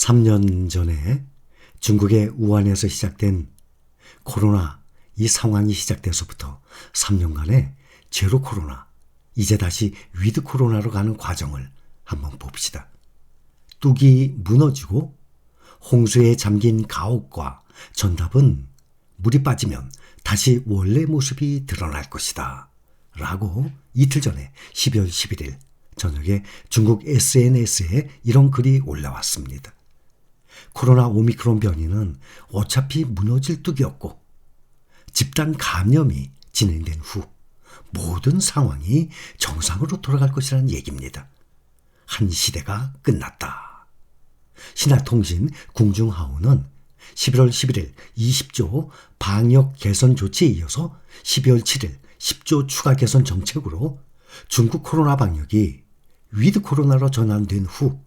3년 전에 중국의 우한에서 시작된 코로나 이 상황이 시작돼서부터 3년간의 제로 코로나, 이제 다시 위드 코로나로 가는 과정을 한번 봅시다. 뚝이 무너지고 홍수에 잠긴 가옥과 전답은 물이 빠지면 다시 원래 모습이 드러날 것이다 라고 이틀 전에 12월 11일 저녁에 중국 SNS에 이런 글이 올라왔습니다. 코로나 오미크론 변이는 어차피 무너질 뚝이었고 집단 감염이 진행된 후 모든 상황이 정상으로 돌아갈 것이라는 얘기입니다. 한 시대가 끝났다. 신화통신 궁중하오는 11월 11일 20조 방역 개선 조치에 이어서 12월 7일 10조 추가 개선 정책으로 중국 코로나 방역이 위드 코로나로 전환된 후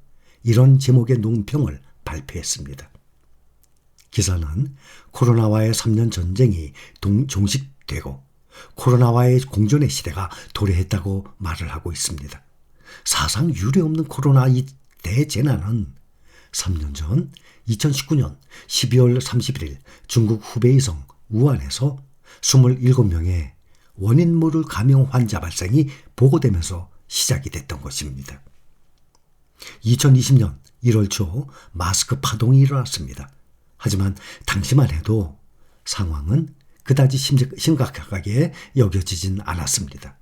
이런 제목의 논평을 발표했습니다. 기사는 코로나와의 3년 전쟁이 종식되고 코로나와의 공존의 시대가 도래했다고 말을 하고 있습니다. 사상 유례없는 코로나 이 대재난은 3년 전 2019년 12월 31일 중국 후베이성 우한에서 27명의 원인 모를 감염 환자 발생이 보고되면서 시작이 됐던 것입니다. 2020년 1월 초 마스크 파동이 일어났습니다. 하지만 당시만 해도 상황은 그다지 심각하게 여겨지진 않았습니다.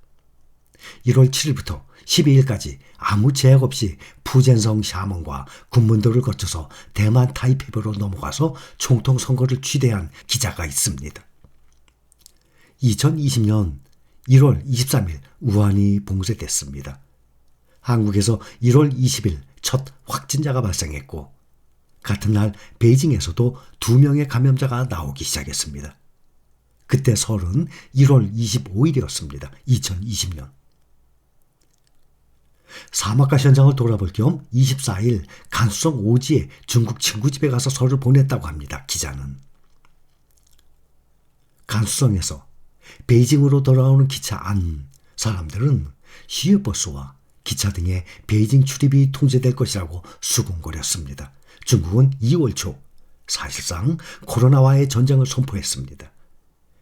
1월 7일부터 12일까지 아무 제약 없이 푸젠성 샤먼과 군문도를 거쳐서 대만 타이페이로 넘어가서 총통 선거를 취대한 기자가 있습니다. 2020년 1월 23일 우한이 봉쇄됐습니다. 한국에서 1월 20일 첫 확진자가 발생했고 같은 날 베이징에서도 2명의 감염자가 나오기 시작했습니다. 그때 설은 1월 25일이었습니다. 2020년. 사막가 현장을 돌아볼 겸 24일 간수성 오지에 중국 친구 집에 가서 설을 보냈다고 합니다. 기자는. 간수성에서 베이징으로 돌아오는 기차 안 사람들은 시외버스와 기차 등의 베이징 출입이 통제될 것이라고 수군거렸습니다. 중국은 2월 초 사실상 코로나와의 전쟁을 선포했습니다.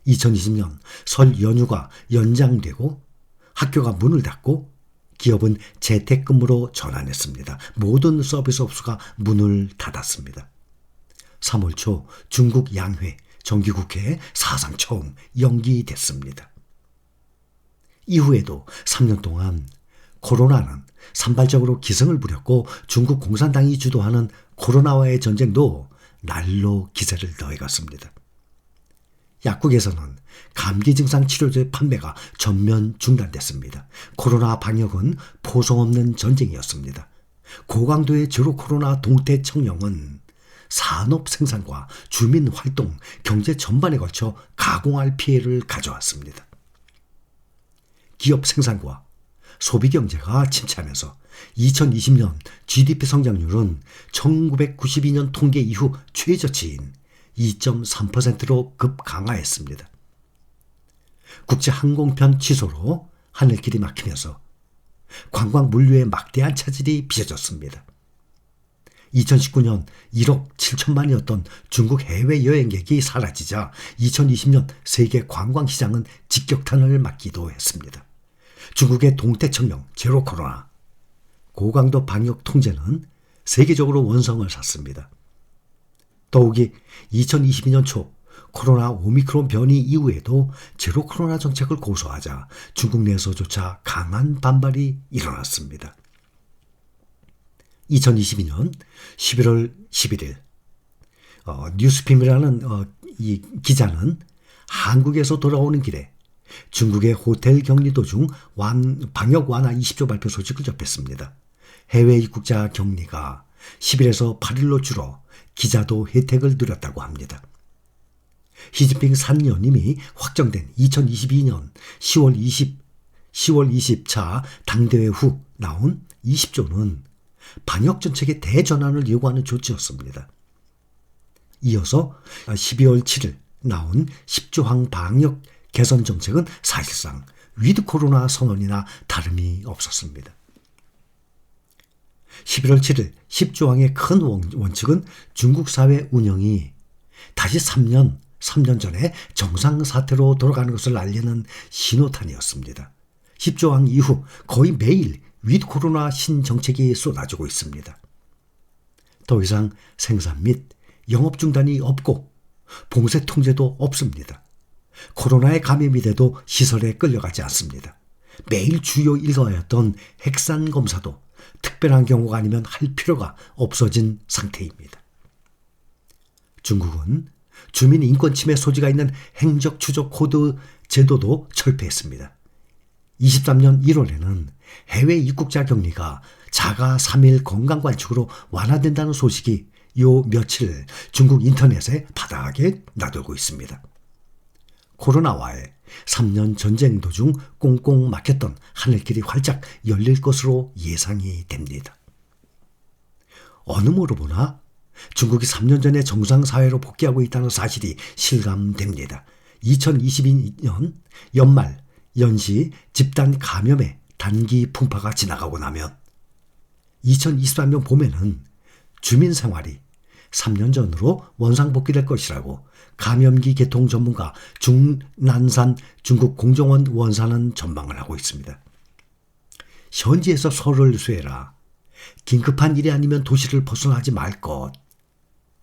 2020년 설 연휴가 연장되고 학교가 문을 닫고 기업은 재택근무로 전환했습니다. 모든 서비스 업소가 문을 닫았습니다. 3월 초 중국 양회 정기국회 사상 처음 연기됐습니다. 이후에도 3년 동안 코로나는 산발적으로 기승을 부렸고 중국 공산당이 주도하는 코로나와의 전쟁도 날로 기세를 더해갔습니다. 약국에서는 감기 증상 치료제 판매가 전면 중단됐습니다. 코로나 방역은 포성 없는 전쟁이었습니다. 고강도의 제로 코로나 동태 청령은 산업 생산과 주민 활동, 경제 전반에 걸쳐 가공할 피해를 가져왔습니다. 기업 생산과 소비 경제가 침체하면서 2020년 GDP 성장률은 1992년 통계 이후 최저치인 2.3%로 급강하했습니다. 국제 항공편 취소로 하늘길이 막히면서 관광 물류에 막대한 차질이 빚어졌습니다. 2019년 1억 7천만이었던 중국 해외 여행객이 사라지자 2020년 세계 관광시장은 직격탄을 맞기도 했습니다. 중국의 동태청령 제로 코로나, 고강도 방역 통제는 세계적으로 원성을 샀습니다. 더욱이 2022년 초 코로나 오미크론 변이 이후에도 제로 코로나 정책을 고수하자 중국 내에서조차 강한 반발이 일어났습니다. 2022년 11월 11일 뉴스핌이라는 이 기자는 한국에서 돌아오는 길에 중국의 호텔 격리 도중 방역 완화 20조 발표 소식을 접했습니다. 해외 입국자 격리가 10일에서 8일로 줄어 기자도 혜택을 누렸다고 합니다. 시진핑 산연임이 확정된 2022년 10월 20차 당대회 후 나온 20조는 방역 정책의 대전환을 요구하는 조치였습니다. 이어서 12월 7일 나온 10조항 방역 개선 정책은 사실상 위드 코로나 선언이나 다름이 없었습니다. 11월 7일 10조항의 큰 원칙은 중국 사회 운영이 다시 3년 전에 정상사태로 돌아가는 것을 알리는 신호탄이었습니다. 10조항 이후 거의 매일 위드 코로나 신정책이 쏟아지고 있습니다. 더 이상 생산 및 영업 중단이 없고 봉쇄 통제도 없습니다. 코로나에 감염이 돼도 시설에 끌려가지 않습니다. 매일 주요 일과였던 핵산 검사도 특별한 경우가 아니면 할 필요가 없어진 상태입니다. 중국은 주민 인권 침해 소지가 있는 행적 추적 코드 제도도 철폐했습니다. 23년 1월에는 해외 입국자 격리가 자가 3일 건강관측으로 완화된다는 소식이 요 며칠 중국 인터넷에 바닥에 나돌고 있습니다. 코로나와의 3년 전쟁 도중 꽁꽁 막혔던 하늘길이 활짝 열릴 것으로 예상이 됩니다. 어느 모로 보나 중국이 3년 전에 정상사회로 복귀하고 있다는 사실이 실감됩니다. 2022년 연말 연시 집단 감염의 단기 풍파가 지나가고 나면 2023년 봄에는 주민 생활이 3년 전으로 원상복귀될 것이라고 감염기 계통 전문가 중난산 중국 공정원 원사는 전망을 하고 있습니다. 현지에서 설을 쇠라. 긴급한 일이 아니면 도시를 벗어나지 말 것.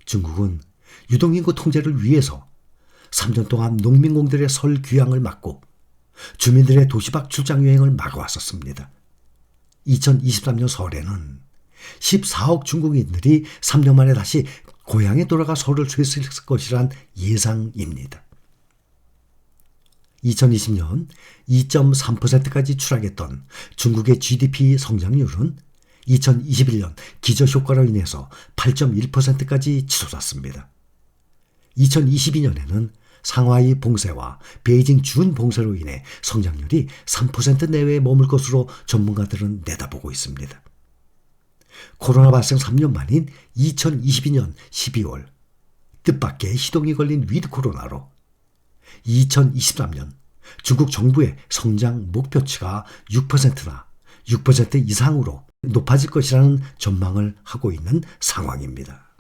중국은 유동인구 통제를 위해서 3년 동안 농민공들의 설 귀향을 막고 주민들의 도시 밖 출장 여행을 막아왔었습니다. 2023년 설에는 14억 중국인들이 3년 만에 다시 고향에 돌아가 설을 쇠을 것이란 예상입니다. 2020년 2.3%까지 추락했던 중국의 GDP 성장률은 2021년 기저효과로 인해서 8.1%까지 치솟았습니다. 2022년에는 상하이 봉쇄와 베이징 준 봉쇄로 인해 성장률이 3% 내외에 머물 것으로 전문가들은 내다보고 있습니다. 코로나 발생 3년 만인 2022년 12월 뜻밖의 시동이 걸린 위드 코로나로 2023년 중국 정부의 성장 목표치가 6%나 6% 이상으로 높아질 것이라는 전망을 하고 있는 상황입니다.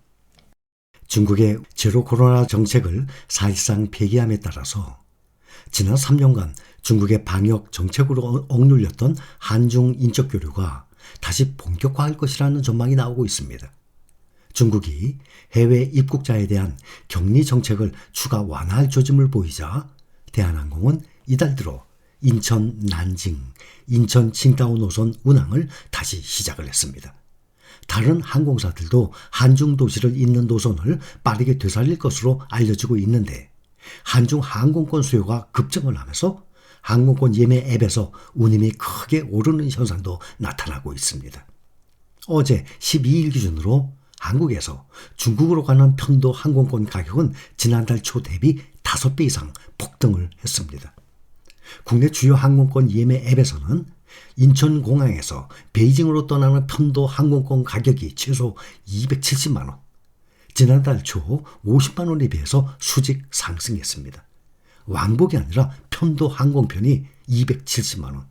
중국의 제로 코로나 정책을 사실상 폐기함에 따라서 지난 3년간 중국의 방역 정책으로 억눌렸던 한중 인적 교류가 다시 본격화할 것이라는 전망이 나오고 있습니다. 중국이 해외 입국자에 대한 격리 정책을 추가 완화할 조짐을 보이자 대한항공은 이달 들어 인천 난징, 인천 칭다오 노선 운항을 다시 시작을 했습니다. 다른 항공사들도 한중 도시를 잇는 노선을 빠르게 되살릴 것으로 알려지고 있는데 한중 항공권 수요가 급증을 하면서 항공권 예매 앱에서 운임이 크게 오르는 현상도 나타나고 있습니다. 어제 12일 기준으로 한국에서 중국으로 가는 편도 항공권 가격은 지난달 초 대비 5배 이상 폭등을 했습니다. 국내 주요 항공권 예매 앱에서는 인천공항에서 베이징으로 떠나는 편도 항공권 가격이 최소 270만 원, 지난달 초 50만 원에 비해서 수직 상승했습니다. 왕복이 아니라 편도 항공편이 270만 원.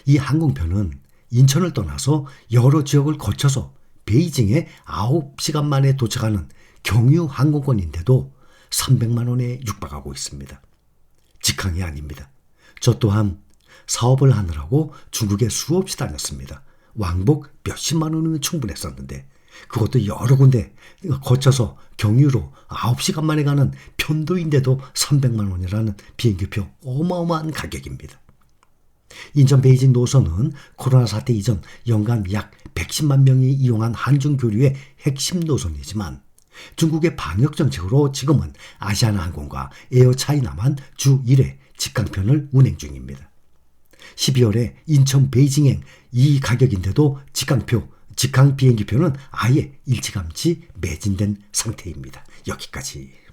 이 항공편은 인천을 떠나서 여러 지역을 거쳐서 베이징에 9시간 만에 도착하는 경유 항공권인데도 300만 원에 육박하고 있습니다. 직항이 아닙니다. 저 또한 사업을 하느라고 중국에 수없이 다녔습니다. 왕복 몇십만 원이면 충분했었는데 그것도 여러 군데 거쳐서 경유로 9시간 만에 가는 편도인데도 300만 원이라는 비행기표 어마어마한 가격입니다. 인천 베이징 노선은 코로나 사태 이전 연간 약 110만 명이 이용한 한중 교류의 핵심 노선이지만 중국의 방역 정책으로 지금은 아시아나항공과 에어차이나만 주 1회 직항편을 운행 중입니다. 12월에 인천 베이징행 이 가격인데도 직항 비행기표는 아예 일찌감치 매진된 상태입니다. 여기까지.